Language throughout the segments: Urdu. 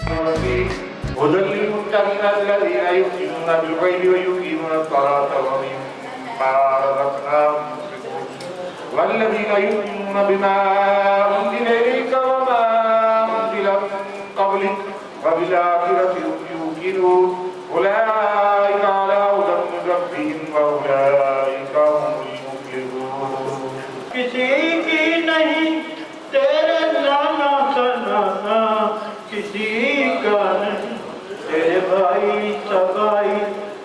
هدى للمتقين الذين يؤمنون بالغيب ويقيمون الصلاة ومما رزقناهم ينفقون والذين يؤمنون بما أنزل إليك وما أنزل من قبلك وبالآخرة هم يوقنون أولئك على هدى من ربهم وأولئك هم المفلحون. کسی کی نہیں تیرے نانا سنانا، کسی کا نہیں تیرے بھائی سگائی،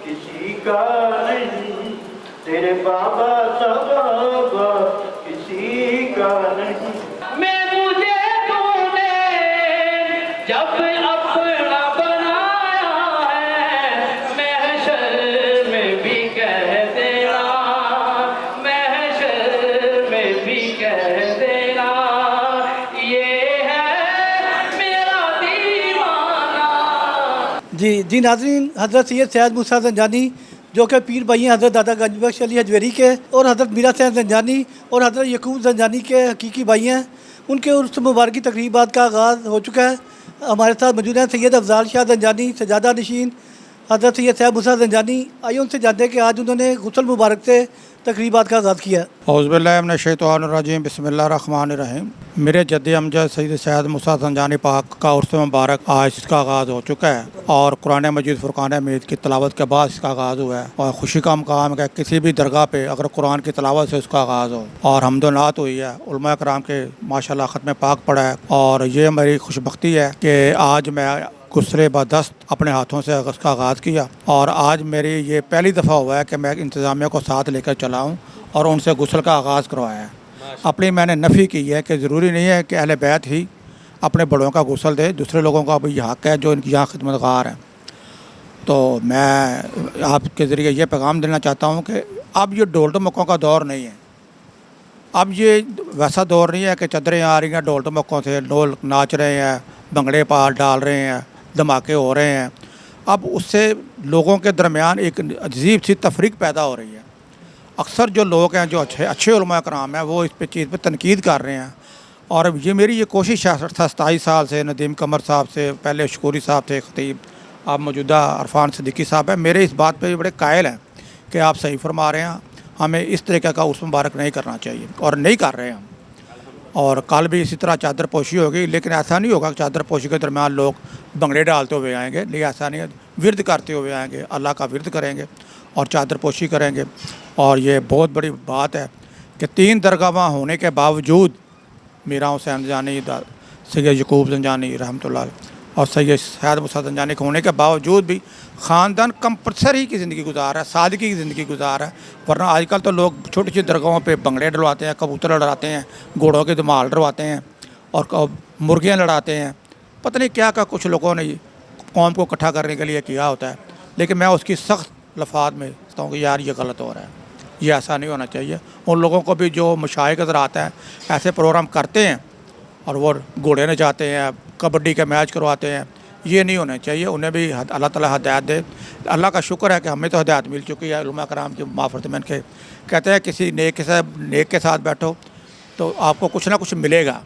کسی کا نہیں تیرے بابا سبابا، کسی کا نہیں۔ میں مجھے تو نے جب اپنا بنایا ہے، محشر میں بھی کہہ دینا، محشر میں بھی کہہ دینا، یہ ہے میرا دیوانہ۔ جی ناظرین، حضرت سید سیاد موسیٰ زنجانی جو کہ پیر بھائی ہیں حضرت دادا گنج بخش علی حجویری کے، اور حضرت میرا حسین زنجانی اور حضرت یعقوب زنجانی کے حقیقی بھائی ہیں، ان کے عرس مبارکی تقریبات کا آغاز ہو چکا ہے۔ ہمارے ساتھ موجود ہیں سید افضال شاہ زنجانی، سجادہ نشین حضرت سید سیاد موسیٰ زنجانی۔ آئیے ان سے جانتے ہیں کہ آج انہوں نے غسل مبارک سے تقریبات کا آغاز کیا۔ اعوذ باللہ من الشیطان الرجیم، بسم اللہ الرحمن الرحیم۔ میرے جد امجد سید سیاد موسیٰ زنجانی پاک کا عرس مبارک آج اس کا آغاز ہو چکا ہے، اور قرآن مجید فرقان حمید کی تلاوت کے بعد اس کا آغاز ہوا ہے، اور خوشی کا مقام ہے کہ کسی بھی درگاہ پہ اگر قرآن کی تلاوت سے اس کا آغاز ہو اور حمد و نعت ہوئی ہے، علماء کرام کے ماشاءاللہ ختم پاک پڑھا ہے، اور یہ میری خوش بختی ہے کہ آج میں غسل بدست اپنے ہاتھوں سے اس کا آغاز کیا، اور آج میری یہ پہلی دفعہ ہوا ہے کہ میں انتظامیہ کو ساتھ لے کر چلا ہوں اور ان سے غسل کا آغاز کروایا ہے۔ اپنی میں نے نفی کی ہے کہ ضروری نہیں ہے کہ اہل بیت ہی اپنے بڑوں کا غسل دے، دوسرے لوگوں کا بھی حق ہے جو ان کی یہاں خدمت گار ہیں۔ تو میں آپ کے ذریعے یہ پیغام دینا چاہتا ہوں کہ اب یہ ڈھول ڈمکوں کا دور نہیں ہے، اب یہ ویسا دور نہیں ہے کہ چادریں آ رہی ہیں ڈھول ڈمکوں سے لوگ ناچ رہے ہیں، بھنگڑے پال ڈال رہے ہیں، دھماکے ہو رہے ہیں۔ اب اس سے لوگوں کے درمیان ایک عجیب سی تفریق پیدا ہو رہی ہے۔ اکثر جو لوگ ہیں جو اچھے علماء کرام ہیں وہ اس پہ چیز پہ تنقید کر رہے ہیں، اور یہ کوشش ہے 27 سال سے ندیم قمر صاحب سے، پہلے شکوری صاحب تھے خطیب، اب موجودہ عرفان صدیقی صاحب ہیں، میرے اس بات پہ بڑے قائل ہیں کہ آپ صحیح فرما رہے ہیں، ہمیں اس طریقے کا عرس مبارک نہیں کرنا چاہیے، اور نہیں کر رہے ہیں ہم۔ اور کل بھی اسی طرح چادر پوشی ہوگی، لیکن ایسا نہیں ہوگا کہ چادر پوشی کے درمیان لوگ بھنگڑے ڈالتے ہوئے آئیں گے، لیکن ایسا نہیں ہے، ورد کرتے ہوئے آئیں گے، اللہ کا ورد کریں گے اور چادر پوشی کریں گے۔ اور یہ بہت بڑی بات ہے کہ 3 درگاہ ہونے کے باوجود میرا حسین زنجانی، سید یعقوب زنجانی رحمۃ اللہ علیہ اور سید سیاد موسیٰ زنجانی کے ہونے کے باوجود بھی خاندان کمپلسری کی زندگی گزار ہے، سادگی کی زندگی گزار ہے، ورنہ آج کل تو لوگ چھوٹی چھوٹی درگاہوں پہ بھنگڑے ڈلواتے ہیں، کبوتر لڑاتے ہیں، گھوڑوں کے دمال ڈلواتے ہیں اور مرغیاں لڑاتے ہیں، پتہ نہیں کیا کچھ لوگوں نے قوم کو اکٹھا کرنے کے لیے کیا ہوتا ہے، لیکن میں اس کی سخت لفظ میں کہتا ہوں کہ یار یہ غلط ہو رہا ہے، یہ ایسا نہیں ہونا چاہیے۔ ان لوگوں کو بھی جو مشائخ حضرات ہیں ایسے پروگرام کرتے ہیں اور وہ گھوڑے نچاتے ہیں، کبڈی کے میچ کرواتے ہیں، یہ نہیں ہونے چاہیے، انہیں بھی اللہ تعالیٰ ہدایت دے۔ اللہ کا شکر ہے کہ ہمیں تو ہدایت مل چکی ہے، علماء کرام کی معافرت میں کے کہتے ہیں کسی نیک کے ساتھ بیٹھو تو آپ کو کچھ نہ کچھ ملے گا۔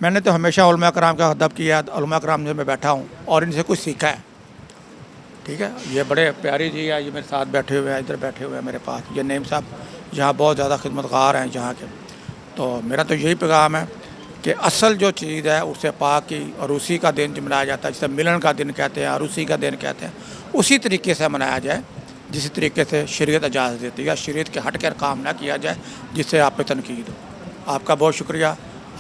میں نے تو ہمیشہ علماء کرام کا ادب کیا ہے، علماء کرام سے میں بیٹھا ہوں اور ان سے کچھ سیکھا ہے، ٹھیک ہے۔ یہ بڑے پیاری جی ہے، یہ میرے ساتھ بیٹھے ہوئے ہیں، ادھر بیٹھے ہوئے ہیں میرے پاس، یہ نعیم صاحب یہاں بہت زیادہ خدمت گار ہیں یہاں کے۔ تو میرا تو یہی پیغام ہے کہ اصل جو چیز ہے اسے پاک کی عروسی کا دن جو منایا جاتا ہے، جسے ملن کا دن کہتے ہیں، عروسی کا دن کہتے ہیں، اسی طریقے سے منایا جائے جس طریقے سے شریعت اجازت دیتی ہے، شریعت کے ہٹ کر کام نہ کیا جائے جس سے آپ پہ تنقید ہو۔ آپ کا بہت شکریہ،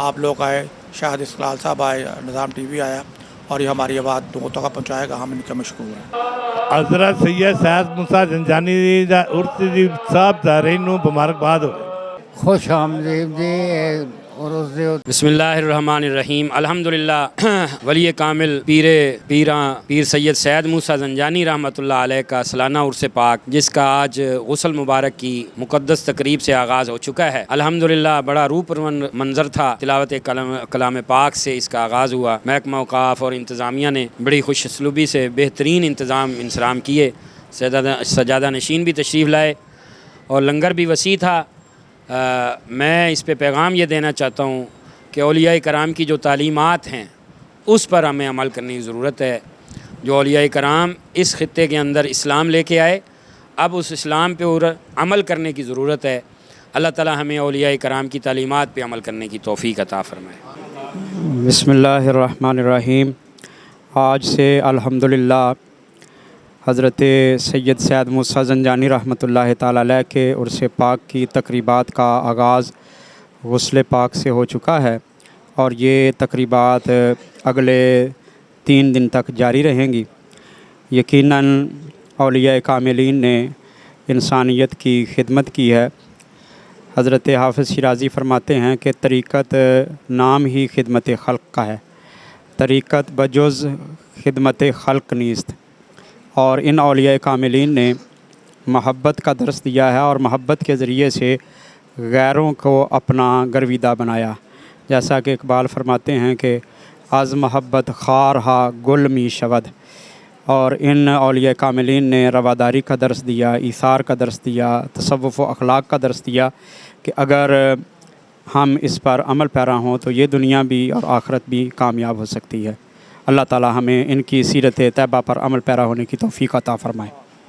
آپ لوگ آئے، شاہد اسقلال صاحب آئے، نظام ٹی وی آیا اور یہ ہماری آواز لوگوں تک پہنچائے گا، ہم ان کے مشکور ہیں۔ حضرت سید سیاد موسیٰ زنجانی دا عرس دی صاحب دارین نو مبارکباد ہو۔ خوش آمدید جی عرس دے۔ بسم اللہ الرحمن الرحیم۔ الحمدللہ ولی کامل پیر سید سید موسیٰ زنجانی رحمۃ اللہ علیہ کا سالانہ عرس پاک، جس کا آج غسل مبارک کی مقدس تقریب سے آغاز ہو چکا ہے۔ الحمدللہ بڑا روح پرون منظر تھا، تلاوت کلام پاک سے اس کا آغاز ہوا۔ محکمہ اوقاف اور انتظامیہ نے بڑی خوش اسلوبی سے بہترین انتظام کیے، سجادہ نشین بھی تشریف لائے اور لنگر بھی وسیع تھا۔ میں اس پہ پیغام یہ دینا چاہتا ہوں کہ اولیاء کرام کی جو تعلیمات ہیں اس پر ہمیں عمل کرنے کی ضرورت ہے۔ جو اولیاء کرام اس خطے کے اندر اسلام لے کے آئے، اب اس اسلام پہ عمل کرنے کی ضرورت ہے۔ اللہ تعالی ہمیں اولیاء کرام کی تعلیمات پہ عمل کرنے کی توفیق عطا فرمائے۔ بسم اللہ الرحمن الرحیم۔ آج سے الحمدللہ حضرت سید سعد موسیٰ زنجانی رحمۃ اللہ تعالی علیہ کے عرس پاک کی تقریبات کا آغاز غسل پاک سے ہو چکا ہے، اور یہ تقریبات اگلے 3 دن تک جاری رہیں گی۔ یقیناً اولیاء کاملین نے انسانیت کی خدمت کی ہے۔ حضرت حافظ شیرازی فرماتے ہیں کہ طریقت نام ہی خدمت خلق کا ہے، طریقت بجز خدمت خلق نیست۔ اور ان اولیاء کاملین نے محبت کا درس دیا ہے، اور محبت کے ذریعے سے غیروں کو اپنا گرویدہ بنایا۔ جیسا کہ اقبال فرماتے ہیں کہ از محبت خار ہا گل می شود، اور ان اولیاء کاملین نے رواداری کا درس دیا، ایثار کا درس دیا، تصوف و اخلاق کا درس دیا کہ اگر ہم اس پر عمل پیرا ہوں تو یہ دنیا بھی اور آخرت بھی کامیاب ہو سکتی ہے۔ اللہ تعالی ہمیں ان کی سیرت طیبہ پر عمل پیرا ہونے کی توفیق عطا فرمائے۔